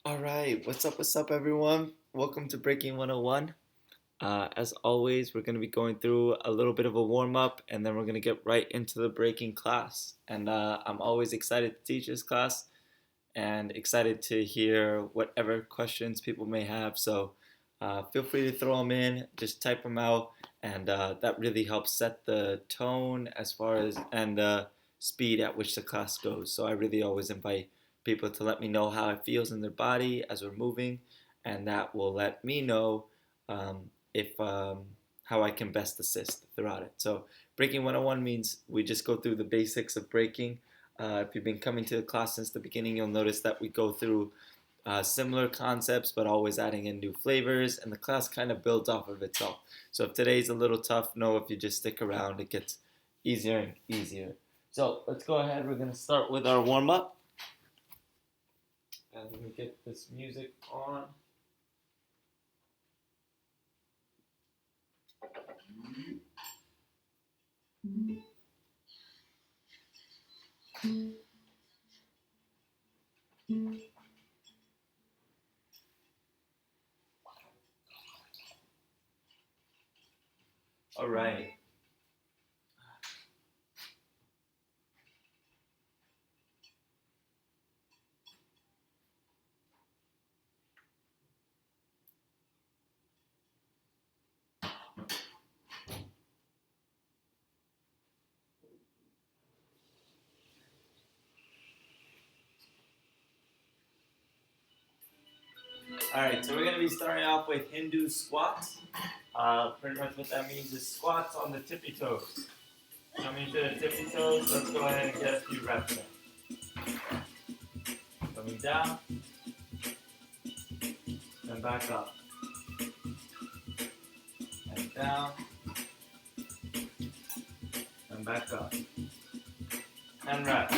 All right, what's up, everyone? Welcome to Breaking 101. As always, we're going to be going through a little bit of a warm up and then we're going to get right into the breaking class. And I'm always excited to teach this class and excited to hear whatever questions people may have. So feel free to throw them in, just type them out, and that really helps set the tone as far as and the speed at which the class goes. So I really always invite people to let me know how it feels in their body as we're moving, and that will let me know if how I can best assist throughout it. So breaking 101 means we just go through the basics of breaking. If you've been coming to the class since the beginning, you'll notice that we go through similar concepts, but always adding in new flavors, and the class kind of builds off of itself. So if today's a little tough, know if you just stick around, it gets easier and easier. So let's go ahead. We're going to start with our warm up. And let me get this music on. All right. All right, so we're going to be starting off with Hindu squats. Pretty much what that means is squats on the tippy toes. Coming to the tippy toes, let's go ahead and get a few reps in. Coming down, and back up. And down, and back up. 10 reps.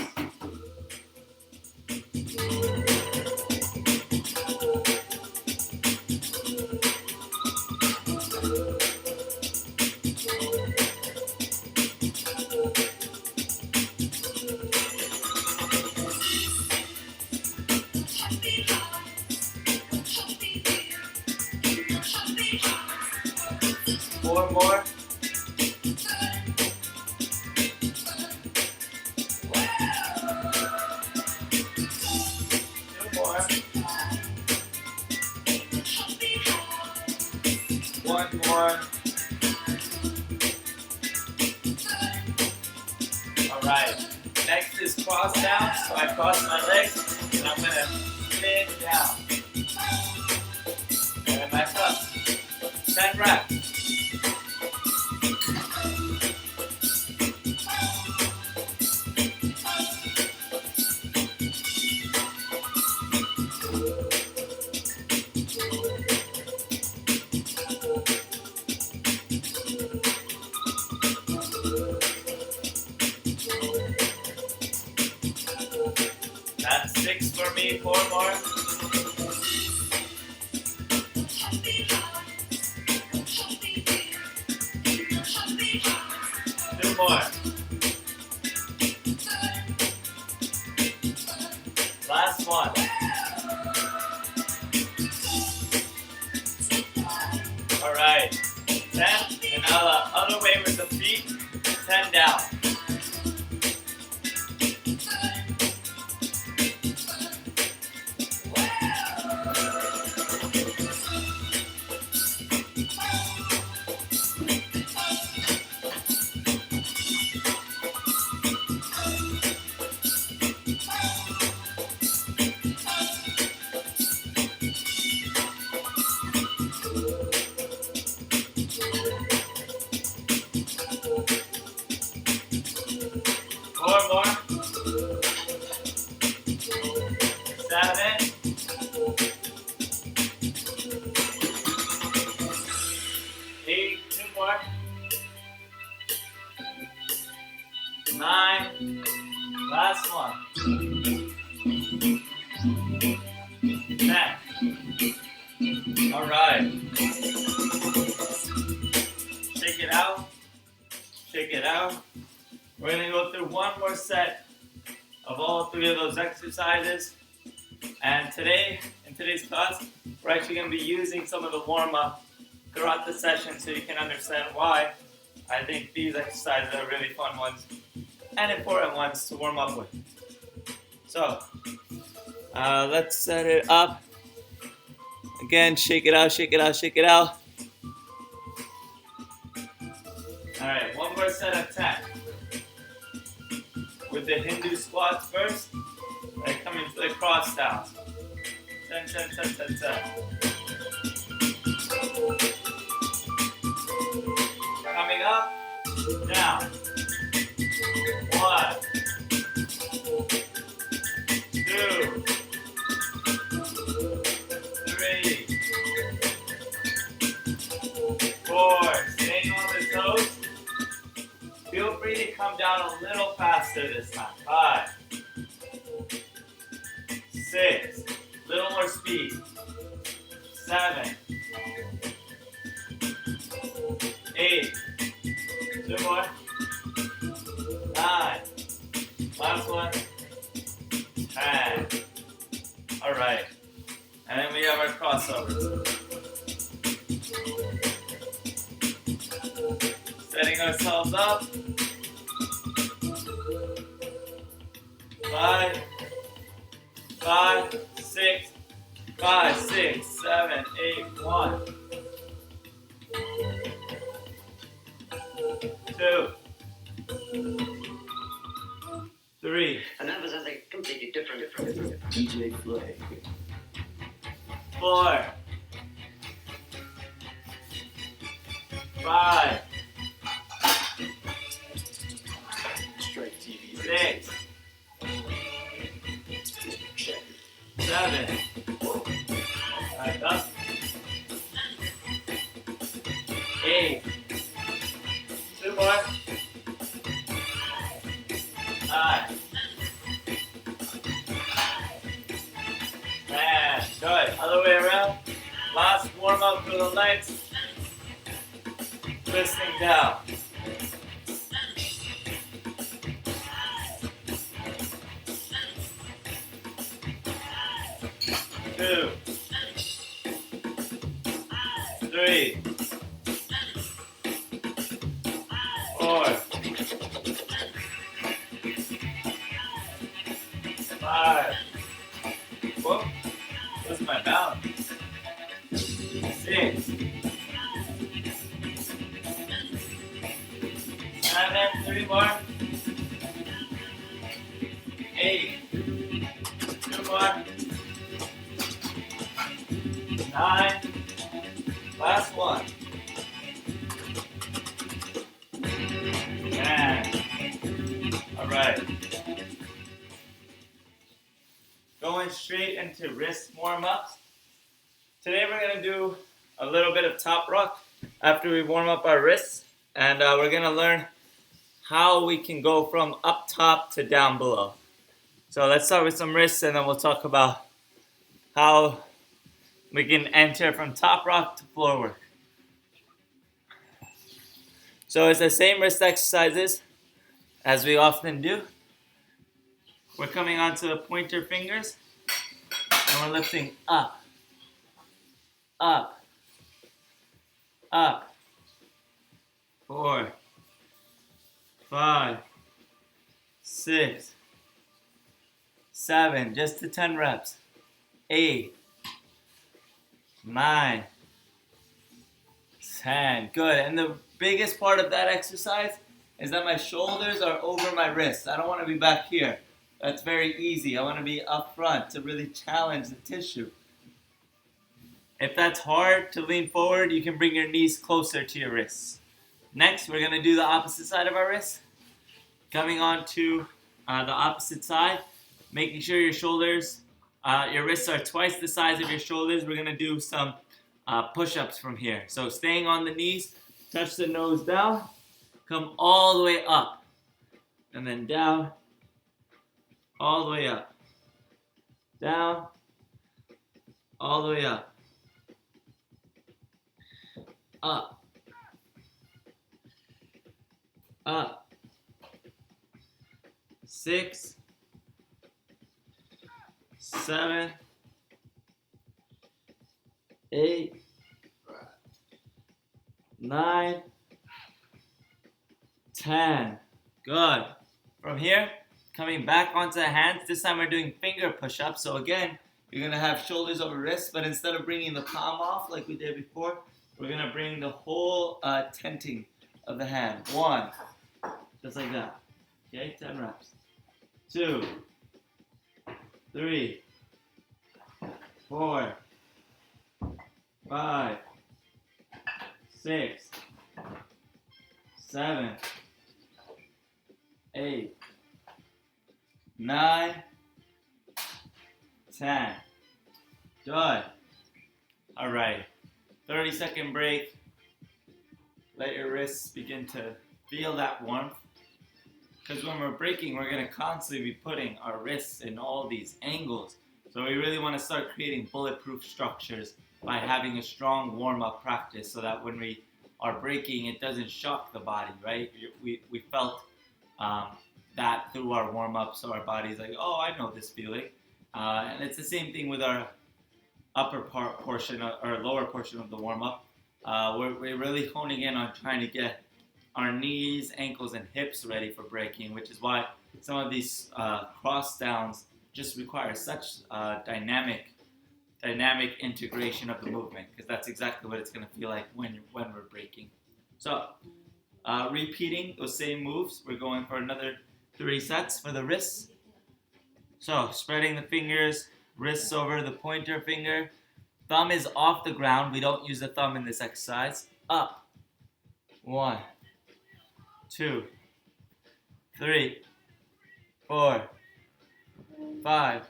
Four more. Two more. One more. All right. Next is cross down. So I cross my legs and I'm gonna spin down. And then back up. 10 reps. That's 6 for me, 4 more. Two more. Last one. All right. 10, and now the other way with the feet. 10 down. Four more. 7. 8. 2 more. 9. Last one. 10. All right. Shake it out. Shake it out. We're going to go through one more set of all 3 of those exercises. And today, in today's class, we're actually going to be using some of the warm-up throughout the session so you can understand why I think these exercises are really fun ones and important ones to warm up with. So, let's set it up. Again, shake it out, shake it out, shake it out. Alright, one more set of 10. With the Hindu squats first, right, coming to the cross down. 10, 10, 10, 10, 10. Coming up, down. 1, 2, 3, 4. Staying on the toes. Feel free to come down a little faster this time. 5, 6, little more speed. 7, 8, 2 more. 9, last one. 10. All right, and then we have our crossovers. Setting ourselves up. 5, 6, 7, 8, 1, 2, 3. And that was a completely different DJ Flay. 4, 5, straight TV. 6, 7. Back up. 8. 2 more. 9. 10. Good. Other way around. Last warm up for the legs. Twisting down. 2, 3, 4, 5. Whoop. Where's my balance? 6, 7, 3 more. 8, 2 more. 9, last one. 10. All right. Going straight into wrist warm-ups. Today we're going to do a little bit of top rock after we warm up our wrists. And we're going to learn how we can go from up top to down below. So let's start with some wrists and then we'll talk about how we can enter from top rock to floor work. So it's the same wrist exercises as we often do. We're coming onto the pointer fingers and we're lifting up, up, up. 4, 5, 6, 7, just to 10 reps. 8, 9, 10. Good. And the biggest part of that exercise is that my shoulders are over my wrists. I don't want to be back here. That's very easy. I want to be up front to really challenge the tissue. If that's hard to lean forward, you can bring your knees closer to your wrists. Next, we're going to do the opposite side of our wrist. Coming on to the opposite side, making sure your shoulders, your wrists are twice the size of your shoulders. We're going to do some push-ups from here. So staying on the knees, touch the nose down, come all the way up, and then down, all the way up, down, all the way up, up, up, 6, 7, 8, 9, 10. Good. From here, coming back onto the hands. This time we're doing finger push-ups. So again, you're going to have shoulders over wrists, but instead of bringing the palm off like we did before, we're going to bring the whole tenting of the hand. 1, just like that. Okay, 10 reps. 2, 3, 4, 5, 6, 7, 8, 9, 10. Good. All right. 30-second break. Let your wrists begin to feel that warmth. Because when we're breaking, we're going to constantly be putting our wrists in all these angles. So we really want to start creating bulletproof structures by having a strong warm-up practice so that when we are breaking, it doesn't shock the body, right? We felt that through our warm-up, so our body's like, oh, I know this feeling. And it's the same thing with our upper portion or lower portion of the warm-up. We're really honing in on trying to get our knees, ankles, and hips ready for breaking, which is why some of these cross downs just require such dynamic integration of the movement, because that's exactly what it's going to feel like when we're breaking. So repeating those same moves, we're going for another 3 sets for the wrists. So spreading the fingers, wrists over the pointer finger. Thumb is off the ground. We don't use the thumb in this exercise. Up. 1, 2, 3, 4, 5,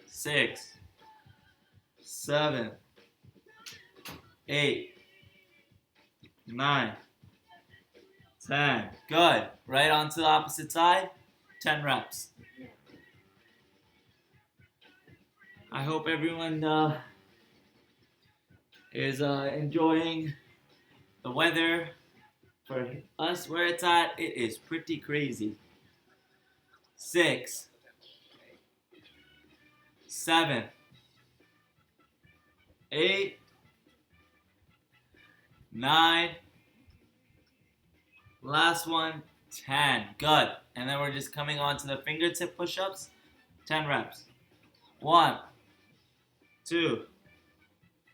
6, 7, 8, 9, 10. Good. Right onto the opposite side. 10 reps. I hope everyone is enjoying the weather. For us, where it's at, it is pretty crazy. 6, 7, 8, 9, last one, 10. Good. And then we're just coming on to the fingertip push-ups. 10 reps. 1, 2,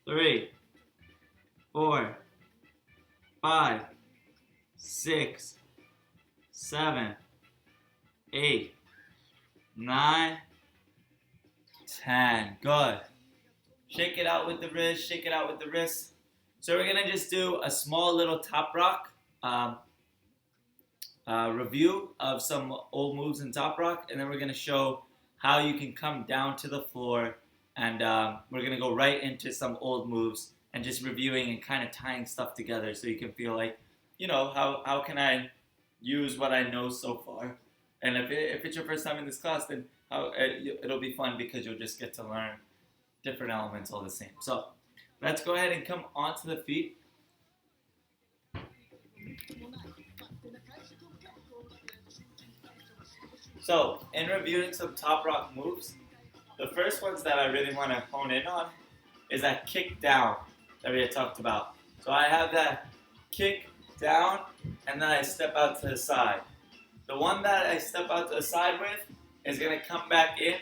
3, 4, 5, 6, 7, 8, 9, 10. Good. Shake it out with the wrist, shake it out with the wrist. So we're going to just do a small little top rock review of some old moves in top rock, and then we're going to show how you can come down to the floor, and we're going to go right into some old moves and just reviewing and kind of tying stuff together so you can feel like, you know, how can I use what I know so far. And if it's your first time in this class, then it'll be fun because you'll just get to learn different elements all the same. So let's go ahead and come onto the feet. So in reviewing some top rock moves, the first ones that I really want to hone in on is that kick down that we had talked about. So I have that kick down, and then I step out to the side. The one that I step out to the side with is going to come back in,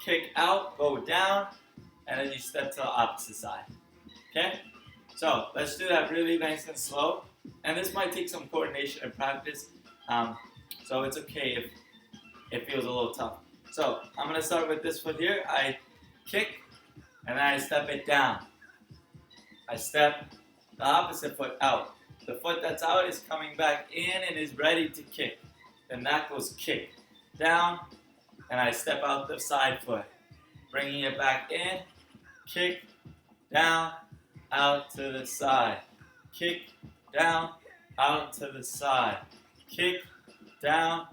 kick out, go down, and then you step to the opposite side. Okay? So let's do that really nice and slow. And this might take some coordination and practice, so it's okay if it feels a little tough. So I'm going to start with this foot here. I kick, and then I step it down. I step the opposite foot out. The foot that's out is coming back in and is ready to kick. Then that goes kick, down, and I step out the side foot. Bringing it back in, kick, down, out to the side. Kick, down, out to the side. Kick, down,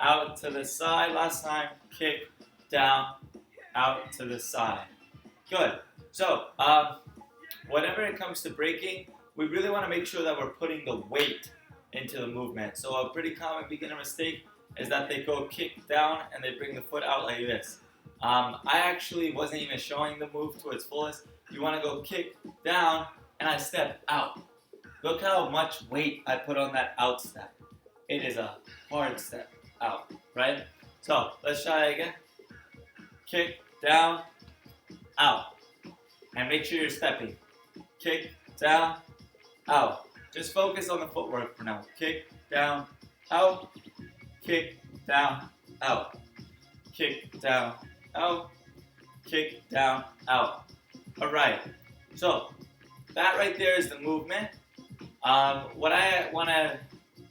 out to the side. Last time, kick, down, out to the side. Good. So, whenever it comes to breaking, we really want to make sure that we're putting the weight into the movement. So a pretty common beginner mistake is that they go kick down and they bring the foot out like this. I actually wasn't even showing the move to its fullest. you want to go kick down, and I step out. Look how much weight I put on that out step. It is a hard step out, right? So let's try it again. Kick down, out. And make sure you're stepping. Kick down, out. Just focus on the footwork for now. Kick down, out. Kick down, out. Kick down, out. Kick down, out. Alright, so that right there is the movement. What I want to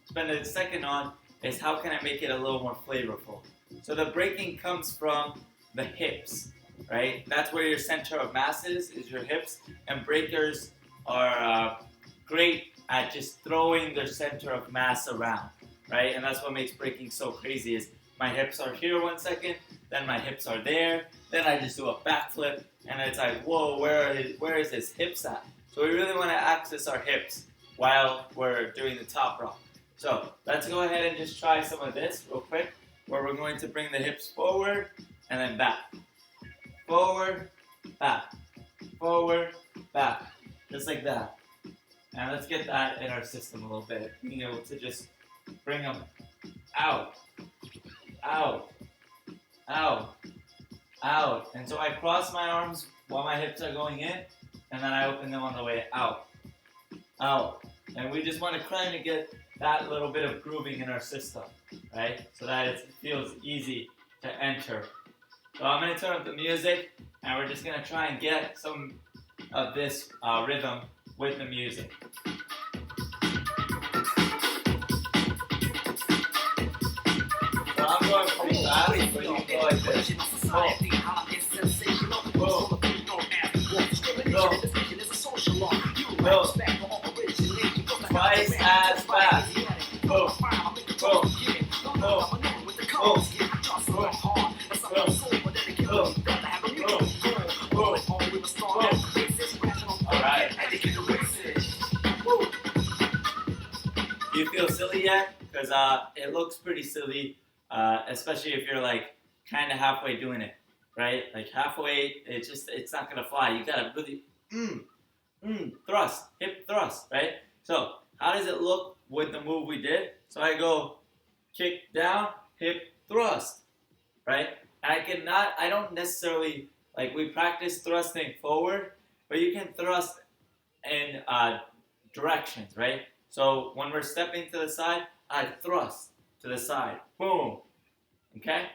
spend a second on is how can I make it a little more flavorful. So the breaking comes from the hips, right? That's where your center of mass is your hips. And breakers are great at just throwing their center of mass around, right? And that's what makes breaking so crazy is my hips are here 1 second, then my hips are there, then I just do a backflip, and it's like, whoa, where is his hips at? So we really want to access our hips while we're doing the top rock. So let's go ahead and just try some of this real quick, where we're going to bring the hips forward and then back. Forward, back. Forward, back. Just like that. And let's get that in our system a little bit. Being able to just bring them out, out, out, out. And so I cross my arms while my hips are going in, and then I open them on the way out, out. And we just want to kind of get that little bit of grooving in our system, right? So that it feels easy to enter. So I'm going to turn up the music, and we're just going to try and get some of this rhythm with the music. So I'm going pretty fast, but you can go like this. Boom. Boom. Boom. Twice as fast. Boom. Boom. Boom. Boom. Do you feel silly yet? Because it looks pretty silly, especially if you're like kind of halfway doing it, right? Like halfway, it's not gonna fly. You gotta really thrust, hip thrust, right? So how does it look with the move we did? So I go kick down, hip thrust, right? And I don't necessarily, like we practice thrusting forward, but you can thrust in directions, right? So when we're stepping to the side, I thrust to the side. Boom. Okay?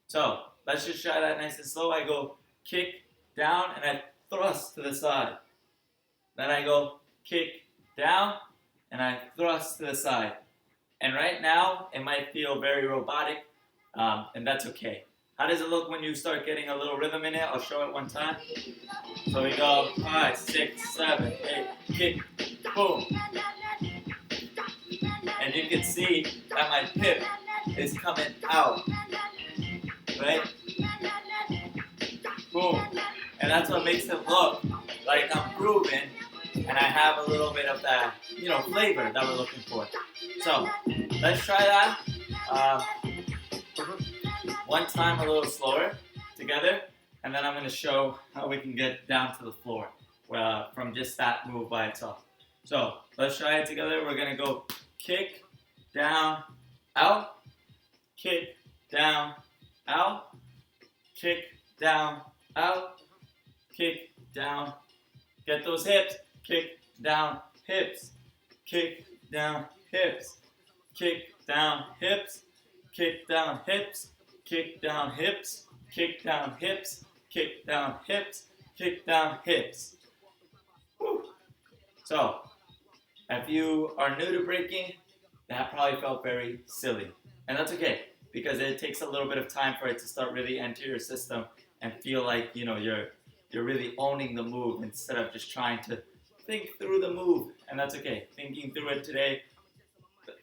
So let's just try that nice and slow. I go kick down and I thrust to the side. Then I go kick down and I thrust to the side. And right now, it might feel very robotic, and that's okay. How does it look when you start getting a little rhythm in it? I'll show it one time. So we go 5, 6, 7, 8, kick, boom. And you can see that my hip is coming out, right? Boom. And that's what makes it look like I'm grooving, and I have a little bit of that, flavor that we're looking for. So let's try that. One time a little slower together, and then I'm going to show how we can get down to the floor from just that move by itself. So let's try it together. We're going to go kick, down, out, kick, down, out, kick, down, out, kick, down. Get those hips, kick, down, hips, kick, down, hips, kick, down, hips, kick, down, hips, kick, down, hips, kick, down, hips, kick, down, hips, kick, down, hips. Woo. So, if you are new to breaking, that probably felt very silly. And that's okay, because it takes a little bit of time for it to start really enter your system and feel like, you're really owning the move instead of just trying to think through the move. And that's okay. Thinking through it today,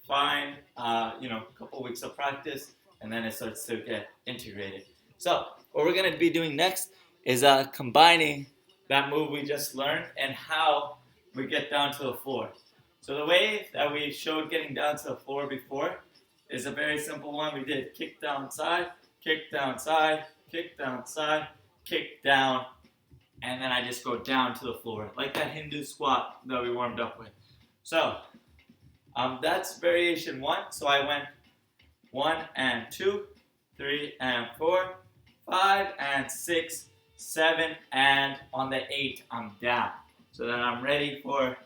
fine. A couple weeks of practice, and then it starts to get integrated. So what we're going to be doing next is combining that move we just learned and how we get down to the floor. So the way that we showed getting down to the floor before is a very simple one. We did kick down side, kick down side, kick down side, kick down, and then I just go down to the floor, like that Hindu squat that we warmed up with. So, that's variation 1. So I went 1 and 2, 3 and 4, 5 and 6, 7, and on the 8, I'm down. So then I'm ready for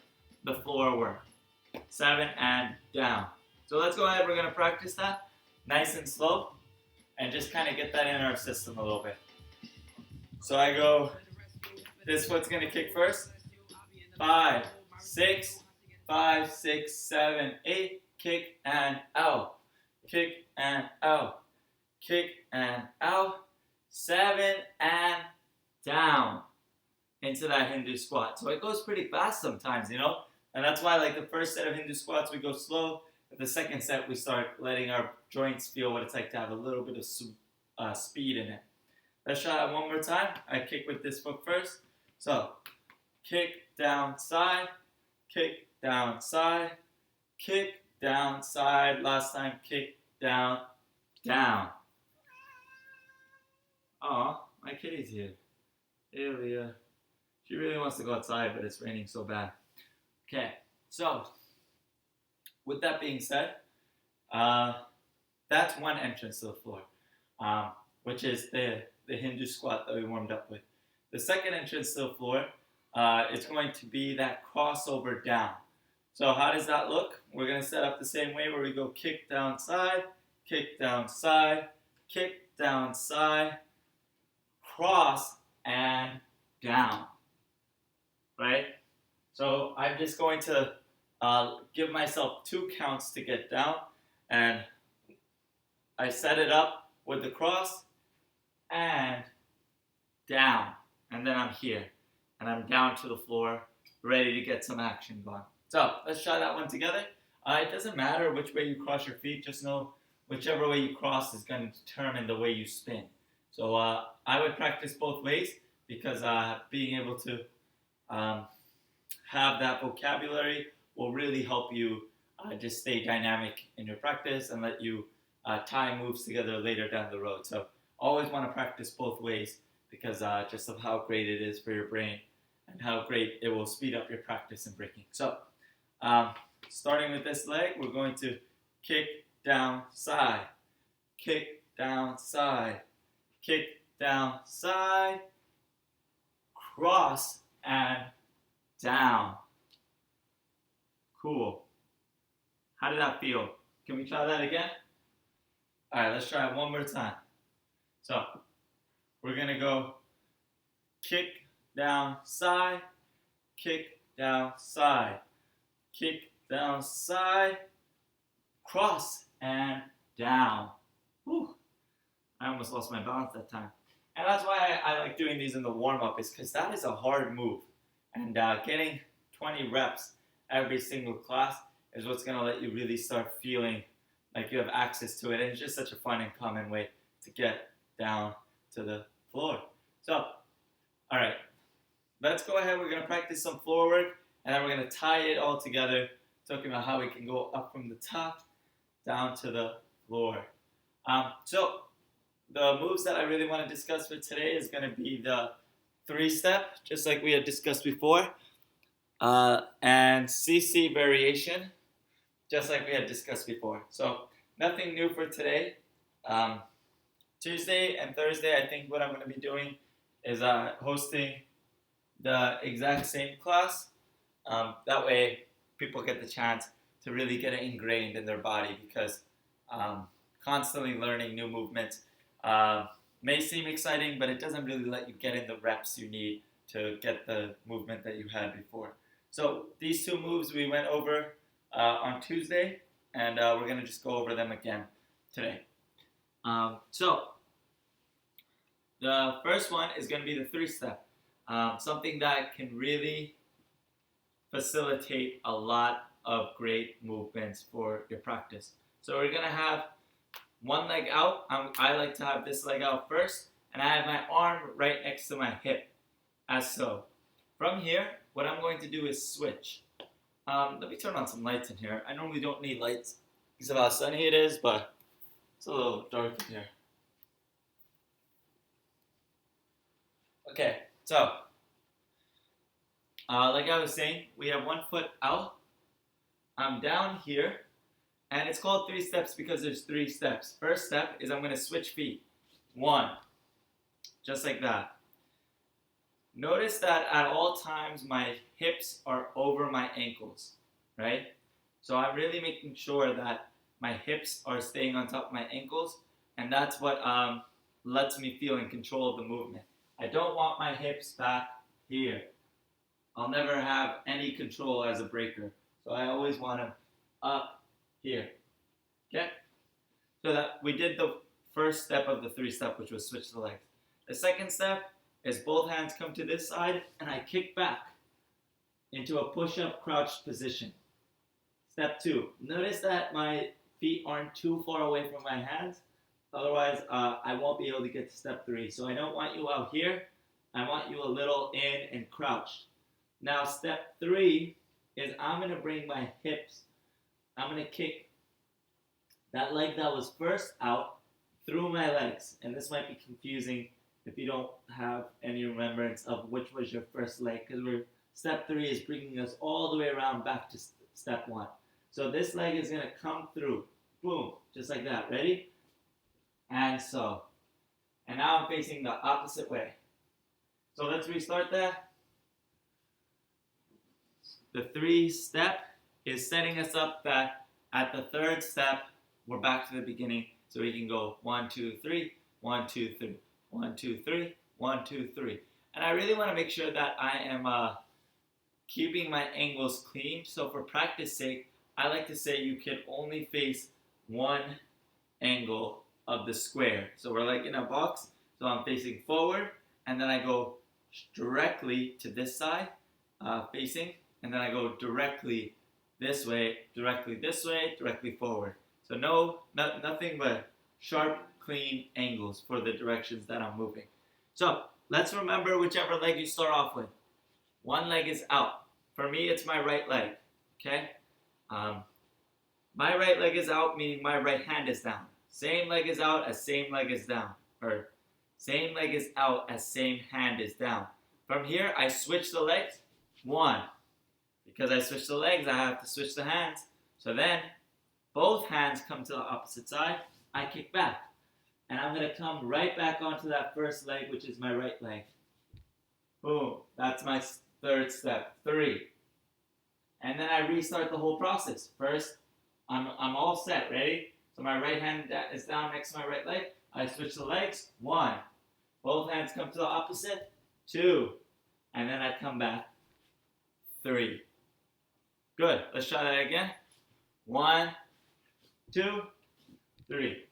the floor work. 7 and down. So let's go ahead, we're going to practice that nice and slow and just kind of get that in our system a little bit. So I go, this foot's going to kick first. 5, 6, 5, 6, 7, 8, kick and out. Kick and out. Kick and out. 7 and down into that Hindu squat. So it goes pretty fast sometimes, you know? And that's why, like, the first set of Hindu squats, we go slow. But the second set, we start letting our joints feel what it's like to have a little bit of speed in it. Let's try that one more time. I kick with this foot first. So, kick, down, side. Kick, down, side. Kick, down, side. Last time, kick, down, down. Aw, my kitty's here. Hey, Leah. She really wants to go outside, but it's raining so bad. Okay, so with that being said, that's one entrance to the floor, which is the Hindu squat that we warmed up with. The second entrance to the floor is going to be that crossover down. So how does that look? We're going to set up the same way where we go kick down side, kick down side, kick down side, cross and down, right? So I'm just going to give myself 2 counts to get down, and I set it up with the cross and down, and then I'm here, and I'm down to the floor, ready to get some action going. So let's try that one together. It doesn't matter which way you cross your feet, just know whichever way you cross is going to determine the way you spin. So I would practice both ways because being able to have that vocabulary will really help you just stay dynamic in your practice and let you tie moves together later down the road. So always want to practice both ways because just of how great it is for your brain and how great it will speed up your practice in breaking. So starting with this leg, we're going to kick down side, kick down side, kick down side, cross and down. Cool. How did that feel? Can we try that again? All right, let's try it one more time. So we're going to go kick down side, kick down side, kick down side, cross and down. Whew. I almost lost my balance that time. And that's why I like doing these in the warm-up, is because that is a hard move. And getting 20 reps every single class is what's going to let you really start feeling like you have access to it. And it's just such a fun and common way to get down to the floor. So, all right, let's go ahead. We're going to practice some floor work, and then we're going to tie it all together, talking about how we can go up from the top down to the floor. So the moves that I really want to discuss for today is going to be the 3-step, just like we had discussed before, and CC variation, just like we had discussed before. So nothing new for today. Tuesday and Thursday, I think what I'm going to be doing is hosting the exact same class. That way people get the chance to really get it ingrained in their body, because constantly learning new movements may seem exciting, but it doesn't really let you get in the reps you need to get the movement that you had before. So these 2 moves we went over on Tuesday, and we're going to just go over them again today. So the first one is going to be the 3-step, something that can really facilitate a lot of great movements for your practice. So we're going to have one leg out. I like to have this leg out first, and I have my arm right next to my hip, as so. From here, what I'm going to do is switch. Let me turn on some lights in here. I normally don't need lights because of how sunny it is, but it's a little dark in here. Okay, so Like I was saying, we have 1 foot out. I'm down here, and it's called 3 steps because there's 3 steps. First step is I'm going to switch feet. 1, just like that. Notice that at all times my hips are over my ankles, right? So I'm really making sure that my hips are staying on top of my ankles, and that's what lets me feel in control of the movement. I don't want my hips back here. I'll never have any control as a breaker. So I always want them up here. Okay? So that we did the first step of the 3 step, which was switch the legs. The second step is both hands come to this side and I kick back into a push-up crouched position. Step 2. Notice that my feet aren't too far away from my hands. Otherwise, I won't be able to get to step 3. So I don't want you out here. I want you a little in and crouched. Now, step 3 is I'm going to bring my hips. I'm going to kick that leg that was first out through my legs. And this might be confusing if you don't have any remembrance of which was your first leg. Because step 3 is bringing us all the way around back to step 1. So this leg is going to come through. Boom. Just like that. Ready? And so. And now I'm facing the opposite way. So let's restart that. The 3 step is setting us up that at the 3rd step, we're back to the beginning. So we can go 1, 2, 3, 1, 2, 3, 1, 2, 3, 1, 2, 3. And I really want to make sure that I am keeping my angles clean. So for practice sake, I like to say you can only face one angle of the square. So we're like in a box. So I'm facing forward, and then I go directly to this side, facing, and then I go directly this way, directly forward. So nothing but sharp, clean angles for the directions that I'm moving. So let's remember whichever leg you start off with. One leg is out. For me, it's my right leg. Okay? My right leg is out, meaning my right hand is down. Same leg is out as same leg is down. Or same leg is out as same hand is down. From here, I switch the legs. 1. Because I switch the legs, I have to switch the hands. So then, both hands come to the opposite side. I kick back. And I'm going to come right back onto that first leg, which is my right leg. Boom. That's my 3rd step. 3. And then I restart the whole process. First, I'm all set. Ready? So my right hand is down next to my right leg. I switch the legs. 1. Both hands come to the opposite. 2. And then I come back. 3. Good. Let's try that again. 1, 2, 3.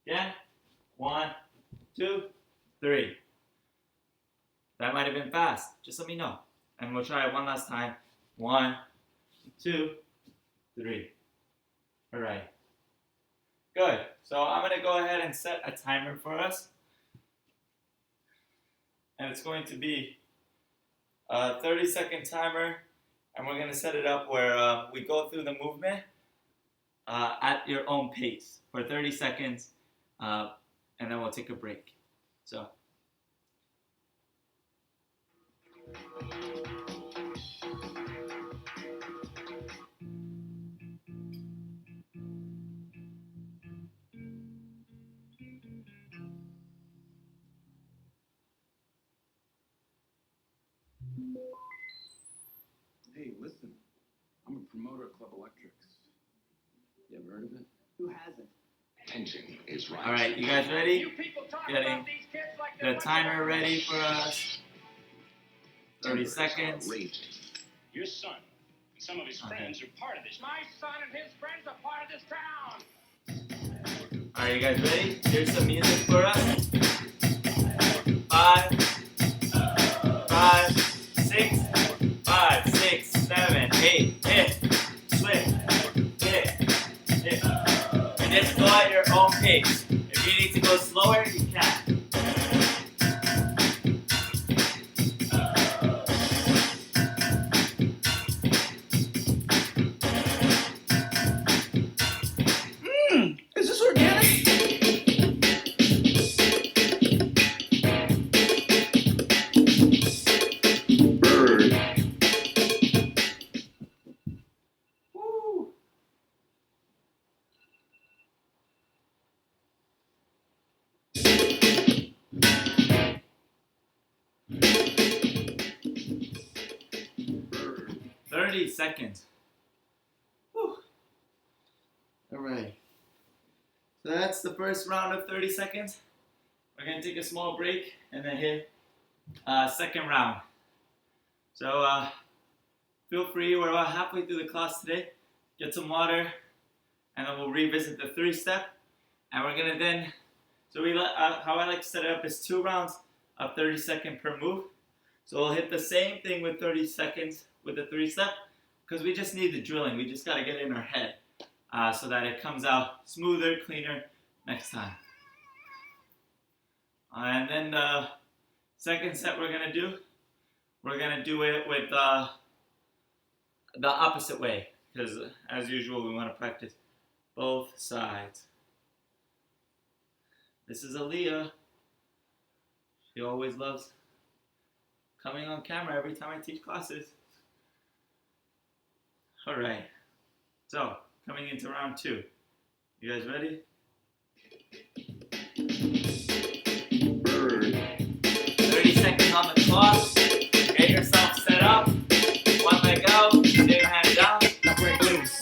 Again. 1, 2, 3. That might have been fast. Just let me know. And we'll try it one last time. 1, 2, 3. All right. Good. So I'm going to go ahead and set a timer for us. And it's going to be a 30-second timer. And we're going to set it up where we go through the movement at your own pace for 30 seconds. And then we'll take a break. So. Hey, listen, I'm a promoter at Club Electrics. You ever heard of it? Who hasn't? Tension is right. All right, you guys ready? Getting the timer ready for us. 30 seconds. Your son and some of his friends are part of this. My son and his friends are part of this town. Are you guys ready? Here's some music for us. 5, 6, 5, 6, 7, 8, hit, switch, hit. And just go at your own pace. If you need to go slower, you can. Is this organic? Bird. 30 seconds. Whew. All right. So that's the first round of 30 seconds. We're going to take a small break and then hit second round. So feel free, we're about halfway through the class today. Get some water and then we'll revisit the 3-step. And we're going to then, so how I like to set it up is 2 rounds of 30 seconds per move. So we'll hit the same thing with 30 seconds with the 3-step because we just need the drilling. We just got to get it in our head so that it comes out smoother, cleaner next time. And then the second set we're going to do it with the opposite way because as usual we want to practice both sides. This is Aaliyah. She always loves coming on camera every time I teach classes. All right, so coming into round 2. You guys ready? Bird. 30 seconds on the clock. Get yourself set up. 1 leg out. Same hand down.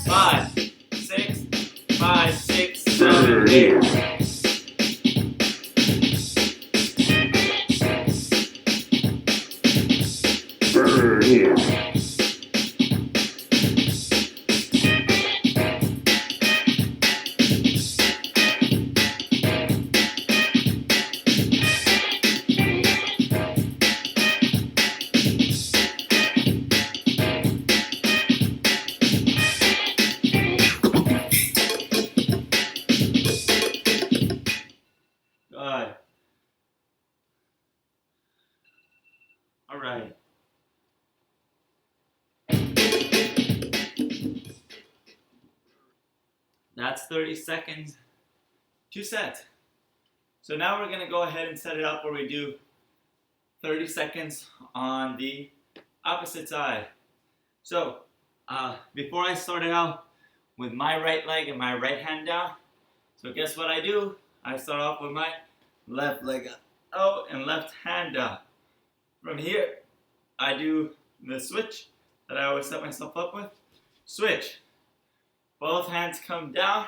5, 6, 5, 6, 7, 8. Bird here. Good. All right. That's 30 seconds, 2 sets. So now we're gonna go ahead and set it up where we do 30 seconds on the opposite side. So before I started out with my right leg and my right hand down, so guess what I do? I start off with my left leg out and left hand down. From here, I do the switch that I always set myself up with. Switch. Both hands come down,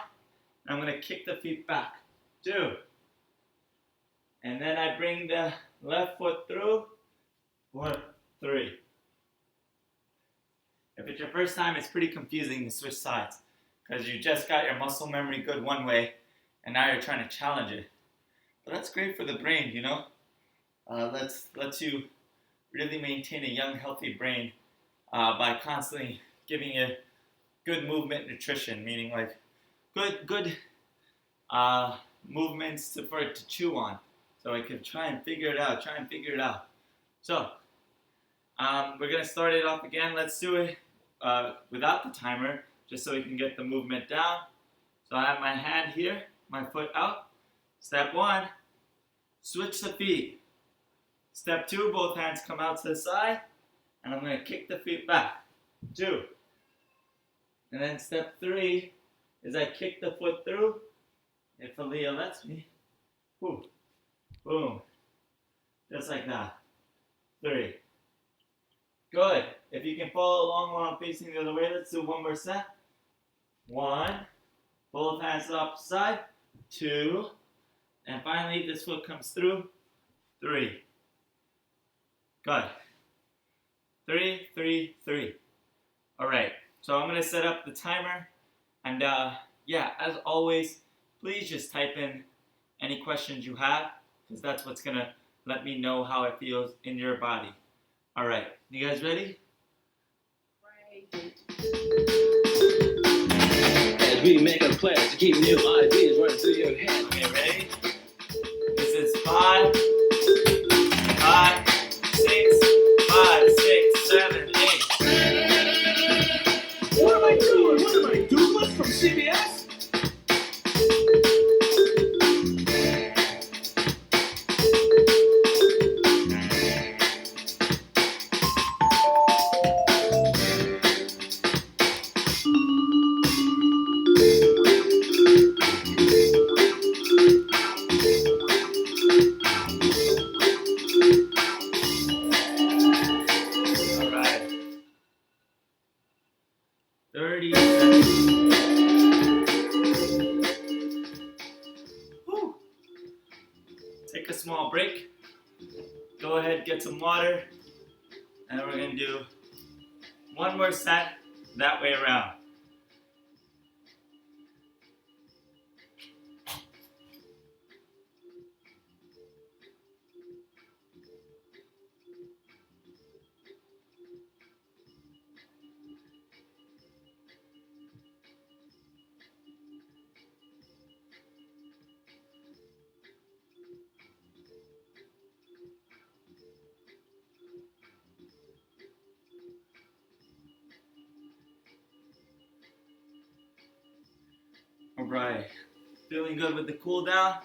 and I'm going to kick the feet back. 2. And then I bring the left foot through for 3. If it's your first time, it's pretty confusing to switch sides because you just got your muscle memory good one way, and now you're trying to challenge it. But that's great for the brain, you know? Lets you really maintain a young, healthy brain by constantly giving it good movement nutrition, meaning like good movements for it to chew on. So I can try and figure it out. So we're gonna start it off again. Let's do it without the timer, just so we can get the movement down. So I have my hand here, my foot out. Step 1, switch the feet. Step 2, both hands come out to the side, and I'm gonna kick the feet back. 2. And then step 3 is I kick the foot through, if Aaliyah lets me. Whew. Boom. Just like that. 3. Good. If you can follow along while I'm facing the other way, let's do one more set. 1. Both hands to the opposite side. 2. And finally, this foot comes through. 3. Good. 3, 3, 3. All right. So I'm going to set up the timer. And yeah, as always, please just type in any questions you have, because that's what's going to let me know how it feels in your body. All right. You guys ready? As we make a pledge to keep new ideas running through your head. Okay, ready? This is 5, 5, 6, 5, 6, 7, 8. What am I doing? What am I, Douglas from CBS? take a small break. Go ahead, get some water, and we're gonna do one more set that way around. All right, feeling good with the cool down.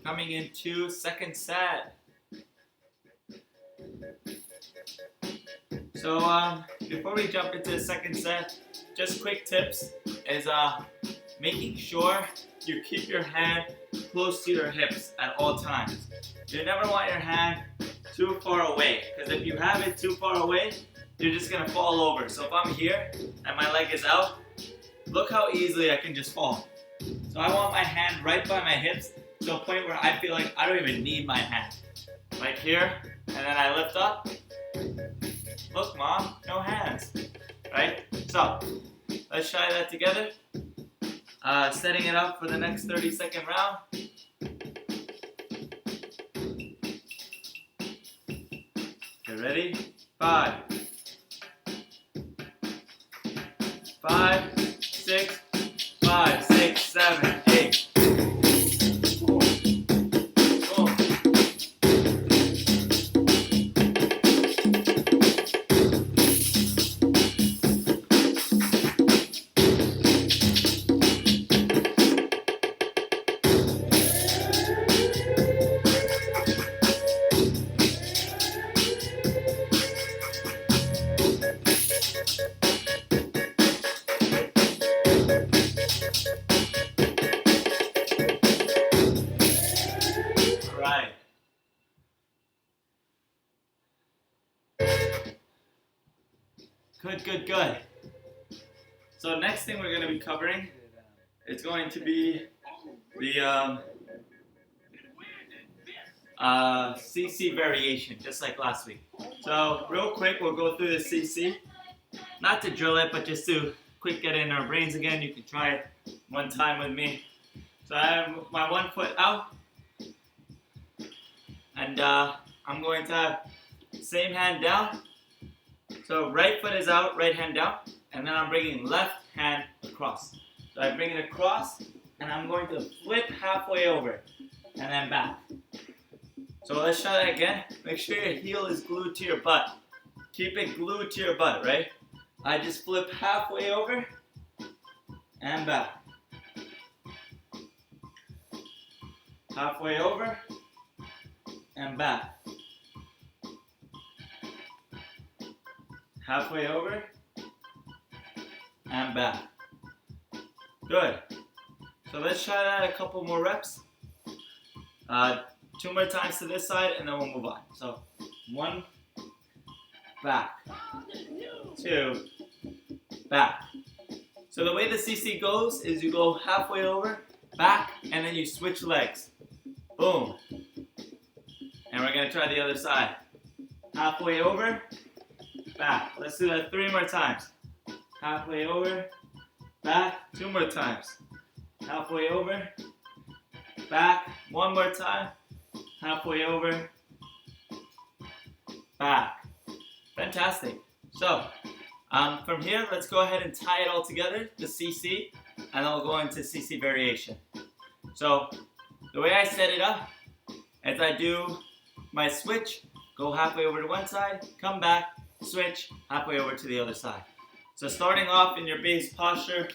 Coming into second set. So before we jump into the second set, just quick tips is making sure you keep your hand close to your hips at all times. You never want your hand too far away, because if you have it too far away, you're just gonna fall over. So if I'm here and my leg is out, look how easily I can just fall. So I want my hand right by my hips to a point where I feel like I don't even need my hand. Like here, and then I lift up. Look, Mom, no hands, right? So let's try that together. Setting it up for the next 30-second round. Okay, ready? 5, 6, 5, 6, 7, 8. Boom. Boom. Right. Good, good, good. So next thing we're going to be covering is going to be the CC variation, just like last week. So real quick, we'll go through the CC. Not to drill it, but just to quick get in our brains again. You can try it one time with me. So I have my one foot out. And I'm going to have same hand down. So right foot is out, right hand down. And then I'm bringing left hand across. So I bring it across, and I'm going to flip halfway over, and then back. So let's try that again. Make sure your heel is glued to your butt. Keep it glued to your butt, right? I just flip halfway over, and back. Halfway over, and back. Halfway over, and back. Good. So let's try that a couple more reps. 2 more times to this side, and then we'll move on. So 1, back. 2, back. So the way the CC goes is you go halfway over, back, and then you switch legs. Boom. And we're gonna try the other side. Halfway over, back. Let's do that 3 more times. Halfway over, back. 2 more times. Halfway over, back. 1 more time. Halfway over, back. Fantastic. So, from here, let's go ahead and tie it all together, the CC, and then we'll go into CC variation. So, the way I set it up is I do my switch, go halfway over to one side, come back, switch, halfway over to the other side. So starting off in your base posture,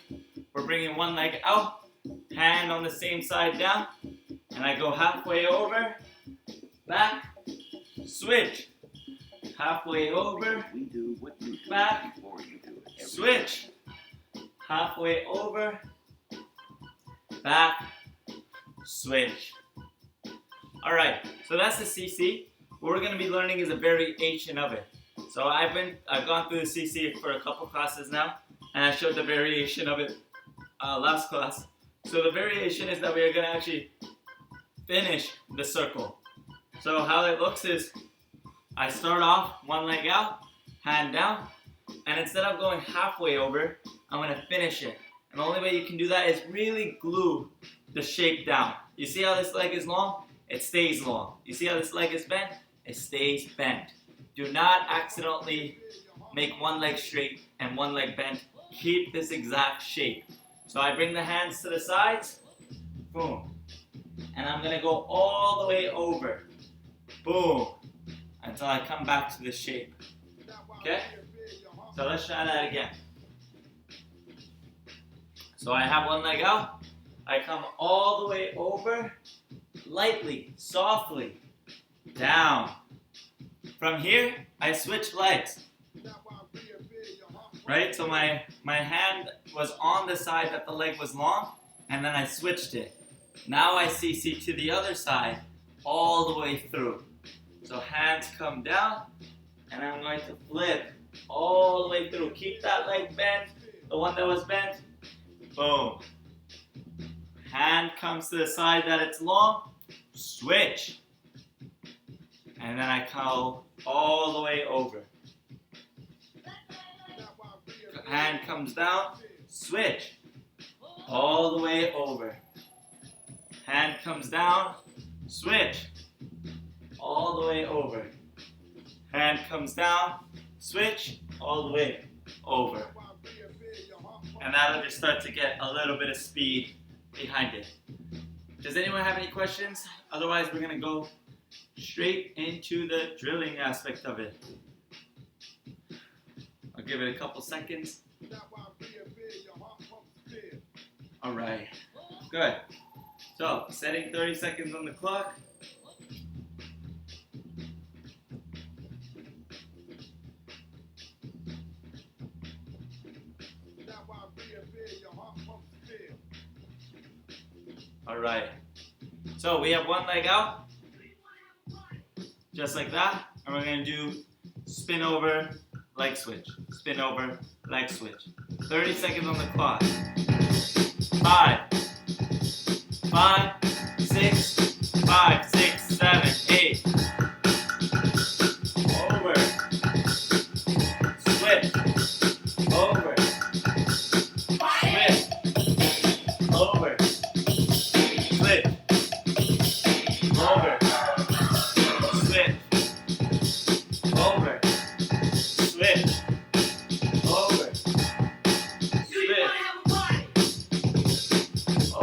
we're bringing one leg out, hand on the same side down, and I go halfway over, back, switch, halfway over, back, switch, halfway over, back, switch. Alright, so that's the CC. What we're going to be learning is a variation of it. So I've gone through the CC for a couple classes now, and I showed the variation of it last class. So the variation is that we are going to actually finish the circle. So how it looks is I start off one leg out, hand down, and instead of going halfway over, I'm going to finish it. And the only way you can do that is really glue the shape down. You see how this leg is long? It stays long. You see how this leg is bent? It stays bent. Do not accidentally make one leg straight and one leg bent. Keep this exact shape. So I bring the hands to the sides, boom. And I'm going to go all the way over, boom, until I come back to this shape. Okay? So let's try that again. So I have one leg out. I come all the way over, lightly, softly, down. From here, I switch legs. Right? So my hand was on the side that the leg was long, and then I switched it. Now I CC to the other side, all the way through. So hands come down, and I'm going to flip all the way through. Keep that leg bent, the one that was bent. Boom. Hand comes to the side that it's long, switch. And then I go all the way over. Hand comes down, switch. All the way over. Hand comes down, switch. All the way over. Hand comes down, switch. All the way over. And that'll just start to get a little bit of speed behind it. Does anyone have any questions? Otherwise, we're going to go straight into the drilling aspect of it. I'll give it a couple seconds. All right, good. So, setting 30 seconds on the clock. All right, so we have one leg out, just like that, and we're going to do spin over, leg switch, spin over, leg switch. 30 seconds on the clock. 5, 6, 5, 6, 7, 8. Over, switch, over, switch, over. Switch, over, switch, over, switch, over, switch,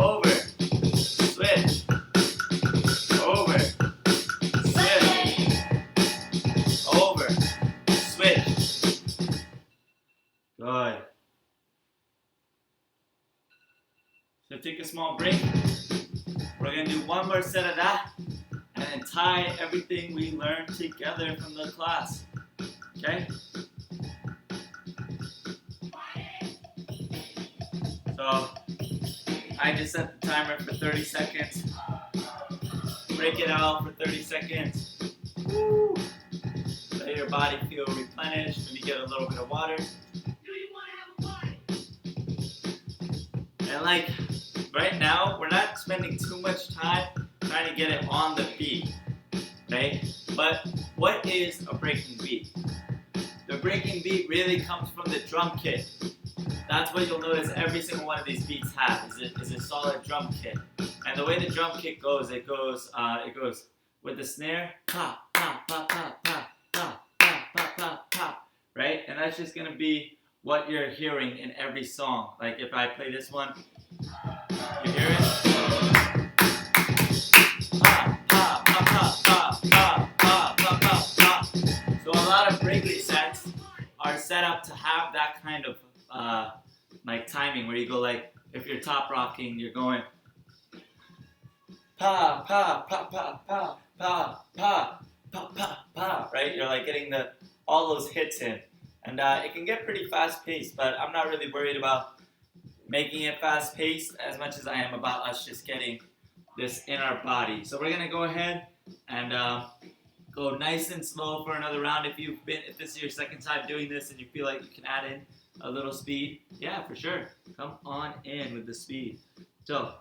over, switch, over, switch, over, switch. Good. So take a small break. We're going to do one more set of that and then tie everything we learned together from the class. Okay? So, I just set the timer for 30 seconds. Break it out for 30 seconds. Woo. Let your body feel replenished. Maybe get a little bit of water. And like, right now, we're not spending too much time trying to get it on the beat, right? But what is a breaking beat? The breaking beat really comes from the drum kit. That's what you'll notice every single one of these beats have, is a solid drum kit. And the way the drum kit goes, it goes with the snare, pop, pop, pop, pop, pop, pop, pop, pop, pop, pop, right? And that's just gonna be what you're hearing in every song. Like if I play this one, you hear it? Pop, pop, pop, pop, pop, pop, pop, pop, pop, pop. So a lot of breaking sets are set up to have that kind of like timing where you go like, if you're top rocking, you're going pop, pop, pop, pop, pop, pop, pop, pop, pop, pop, right? You're like getting all those hits in. And it can get pretty fast-paced, but I'm not really worried about making it fast-paced as much as I am about us just getting this in our body. So we're going to go ahead and go nice and slow for another round. If this is your second time doing this and you feel like you can add in a little speed, yeah, for sure. Come on in with the speed. So,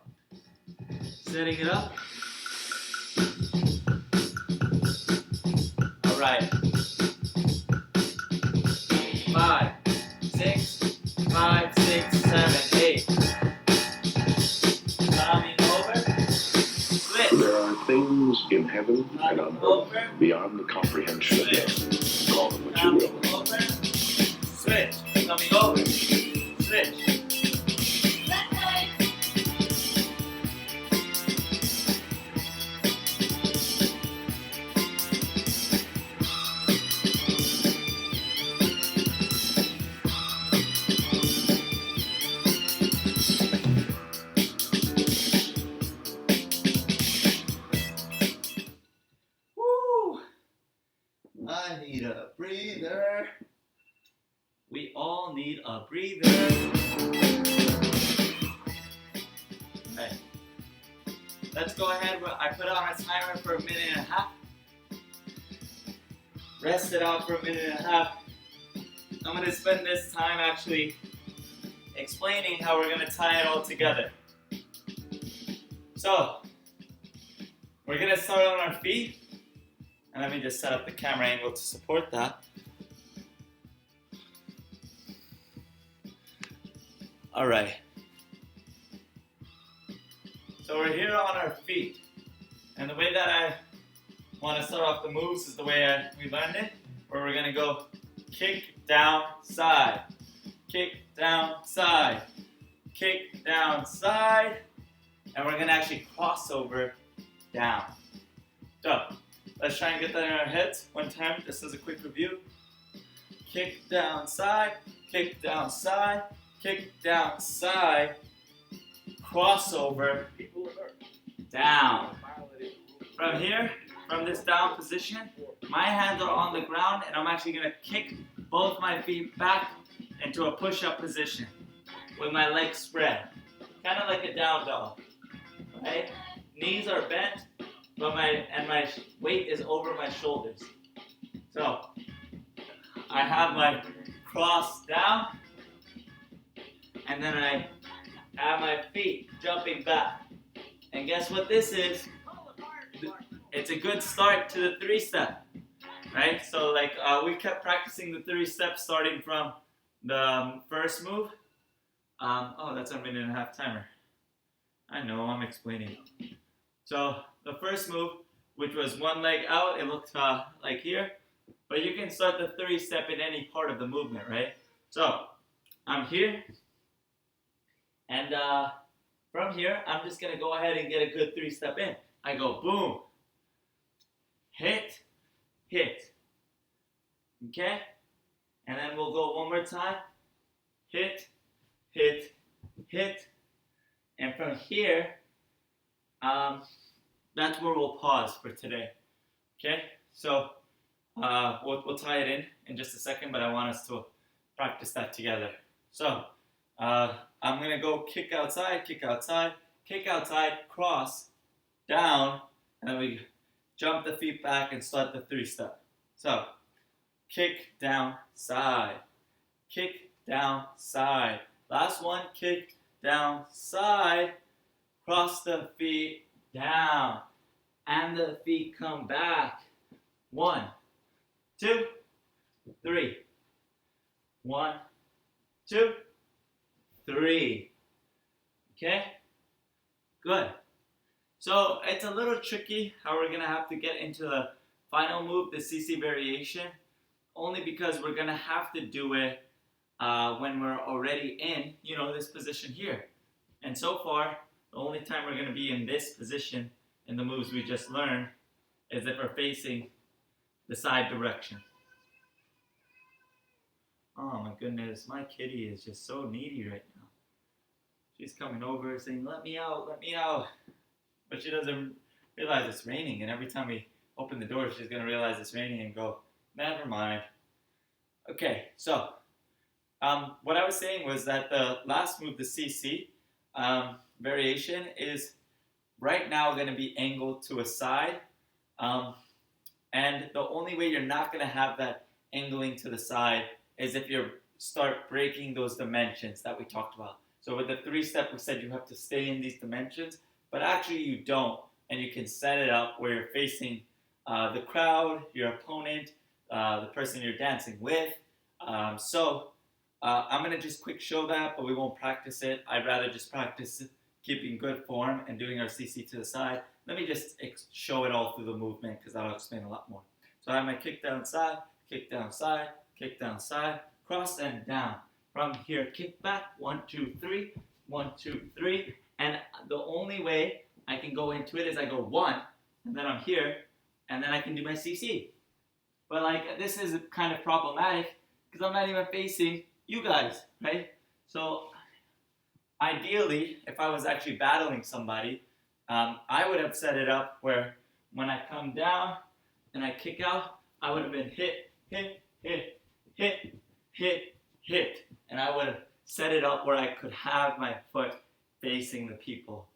setting it up. are things in heaven and on earth beyond the comprehension of man. Call them what you will. Over. Switch. Coming over. Switch. Woo! I need a breather. We all need a breather. Okay. Let's go ahead. I put on a timer for 1.5 minutes. Rest it out for 1.5 minutes. I'm going to spend this time actually explaining how we're going to tie it all together. So, we're going to start on our feet. And let me just set up the camera angle to support that. Alright. So we're here on our feet. And the way that I want to start off the moves is the way we learned it. Where we're going to go kick, down, side. Kick, down, side. Kick, down, side. And we're going to actually cross over, down. So, let's try and get that in our heads one time, just as a quick review. Kick, down, side. Kick, down, side. Kick, down, side. Crossover, down. From here, from this down position, my hands are on the ground and I'm actually going to kick both my feet back into a push-up position with my legs spread. Kind of like a down dog, right? Knees are bent, but my weight is over my shoulders. So, I have my cross down, and then I have my feet jumping back. And guess what this is? It's a good start to the 3-step, right? So like we kept practicing the 3 steps starting from the first move. Oh, that's a 1.5 minute timer. I know, I'm explaining. So the first move, which was one leg out, it looked like here. But you can start the 3-step in any part of the movement, right? So I'm here. And from here, I'm just going to go ahead and get a good 3-step in. I go boom, hit, hit. Okay? And then we'll go one more time. Hit, hit, hit. And from here, that's where we'll pause for today. Okay? So we'll tie it in just a second, but I want us to practice that together. So I'm going to go kick outside, kick outside, kick outside, cross, down, and then we jump the feet back and start the 3-step. So, kick, down, side. Kick, down, side. Last one, kick, down, side. Cross the feet, down. And the feet come back. 1, 2, 3. 1, 2, 3. Okay? Good. So it's a little tricky how we're going to have to get into the final move, the CC variation, only because we're going to have to do it when we're already in, this position here. And so far, the only time we're going to be in this position in the moves we just learned is if we're facing the side direction. Oh my goodness, my kitty is just so needy right now. She's coming over saying, let me out, let me out. But she doesn't realize it's raining, and every time we open the door, she's going to realize it's raining and go, never mind. Okay, so what I was saying was that the last move, the CC variation, is right now going to be angled to a side. And the only way you're not going to have that angling to the side is if you start breaking those dimensions that we talked about. So with the 3-step, we said you have to stay in these dimensions, but actually you don't. And you can set it up where you're facing the crowd, your opponent, the person you're dancing with. I'm going to just quick show that, but we won't practice it. I'd rather just practice keeping good form and doing our CC to the side. let me just show it all through the movement because that'll explain a lot more. So I have my kick down side, kick down side, kick down side, cross and down. From here, kick back, 1, 2, 3, 1, 2, 3. And the only way I can go into it is I go 1, and then I'm here, and then I can do my CC. But like, this is kind of problematic because I'm not even facing you guys, right? So ideally, if I was actually battling somebody, I would have set it up where when I come down and I kick out, I would have been hit, hit, hit, hit, hit, hit. And I would have set it up where I could have my foot facing the people.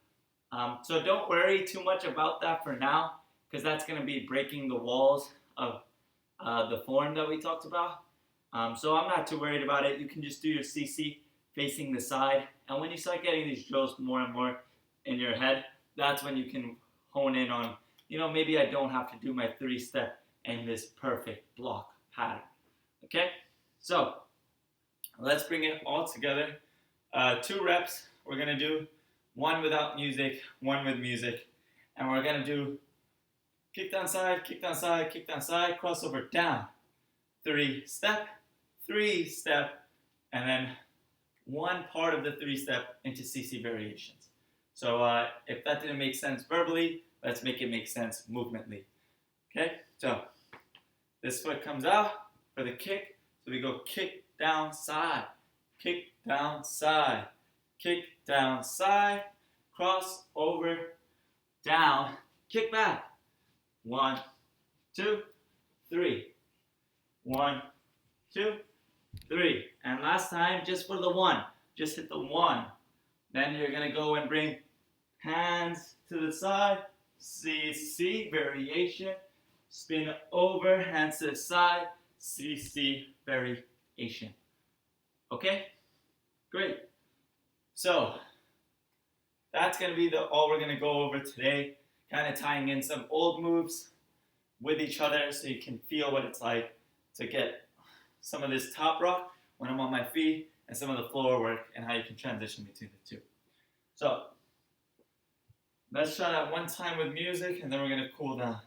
So don't worry too much about that for now, because that's going to be breaking the walls of the form that we talked about. So I'm not too worried about it. You can just do your CC facing the side. And when you start getting these drills more and more in your head, that's when you can hone in on, maybe I don't have to do my 3-step in this perfect block pattern. Okay? So let's bring it all together. 2 reps. We're going to do 1 without music, 1 with music. And we're going to do kick down side, kick down side, kick down side, crossover down. 3-step, 3-step, and then 1 part of the 3-step into CC variations. So if that didn't make sense verbally, let's make it make sense movementally. Okay, so this foot comes out for the kick. So we go kick down side, kick down side, kick down side, cross over, down, kick back. 1, 2, 3. 1, 2, 3. And last time, just for the 1. Just hit the 1. Then you're going to go and bring hands to the side. CC, variation. Spin over, hands to the side. CC, variation. Okay? Great. So, that's going to be all we're going to go over today. Kind of tying in some old moves with each other so you can feel what it's like to get some of this top rock when I'm on my feet and some of the floor work and how you can transition between the two. So let's try that one time with music and then we're going to cool down.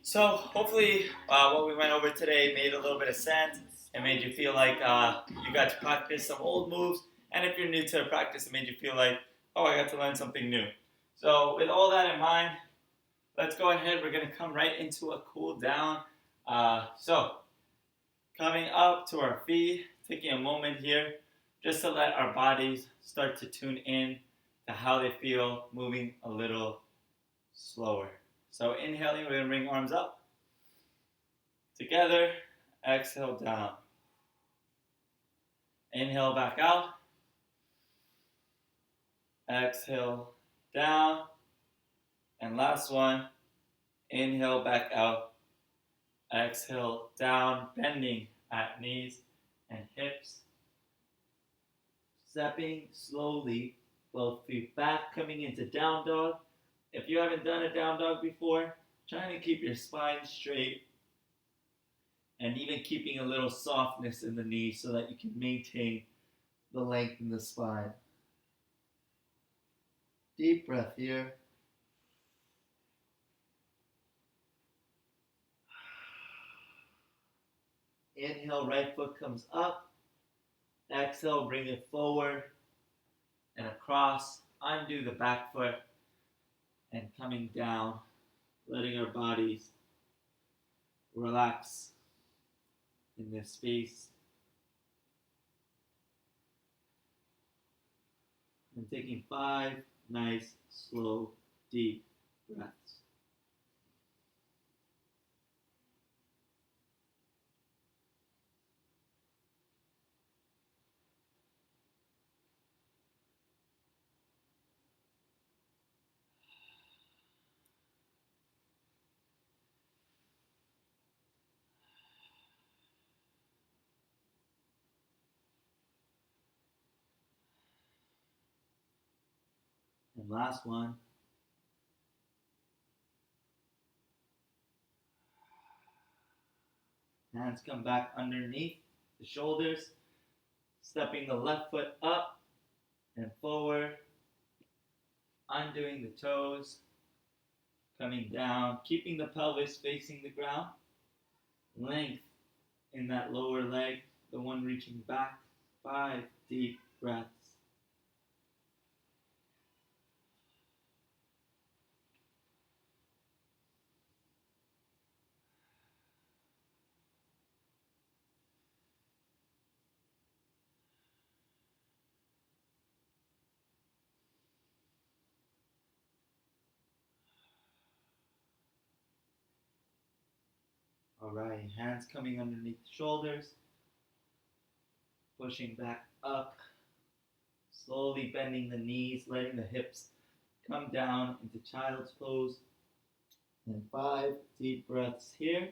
So hopefully what we went over today made a little bit of sense and made you feel like you got to practice some old moves. And if you're new to practice, it made you feel like, oh, I got to learn something new. So with all that in mind, let's go ahead. We're going to come right into a cool down. So coming up to our feet, taking a moment here just to let our bodies start to tune in to how they feel moving a little slower. So inhaling, we're going to bring arms up. Together, exhale down. Inhale back out. Exhale down. And last one, inhale back out. Exhale down, bending at knees and hips. Stepping slowly, both feet back, coming into down dog. If you haven't done a down dog before, trying to keep your spine straight and even keeping a little softness in the knees so that you can maintain the length in the spine. Deep breath here. Inhale, right foot comes up. Exhale, bring it forward and across. Undo the back foot and coming down letting our bodies relax in this space, and taking 5 nice, slow, deep breaths. And last one. Hands come back underneath the shoulders, stepping the left foot up and forward, undoing the toes, coming down, keeping the pelvis facing the ground, length in that lower leg, the one reaching back, 5 deep breaths. All right, hands coming underneath the shoulders, pushing back up, slowly bending the knees, letting the hips come down into child's pose. And 5 deep breaths here.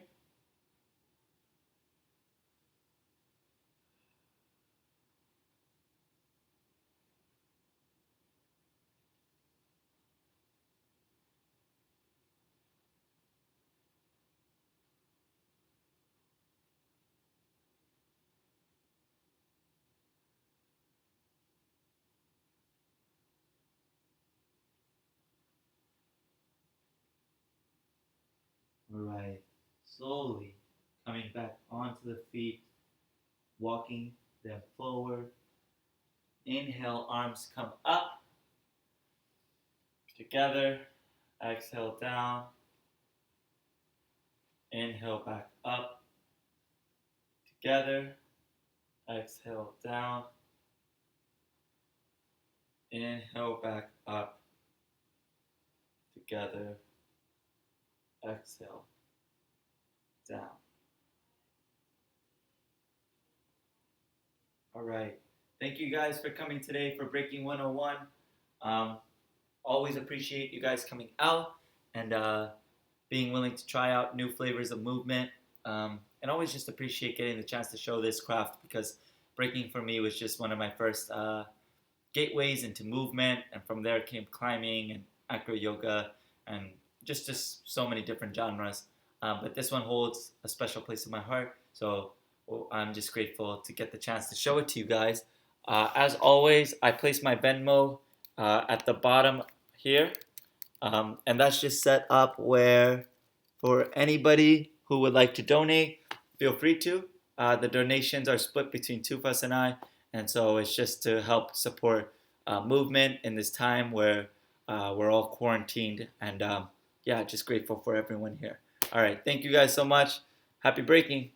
All right, slowly coming back onto the feet, walking them forward. Inhale, arms come up, together. Exhale, down. Inhale, back up, together. Exhale, down. Inhale, back up, together. Exhale, down. All right. Thank you guys for coming today for Breaking 101. Always appreciate you guys coming out and being willing to try out new flavors of movement. And always just appreciate getting the chance to show this craft, because breaking for me was just one of my first gateways into movement. And from there came climbing and acro yoga and just so many different genres. But this one holds a special place in my heart. So I'm just grateful to get the chance to show it to you guys. As always, I place my Venmo at the bottom here. And that's just set up where for anybody who would like to donate, feel free to. The donations are split between Tufas and I. And so it's just to help support movement in this time where we're all quarantined. And just grateful for everyone here. All right. Thank you guys so much. Happy breaking.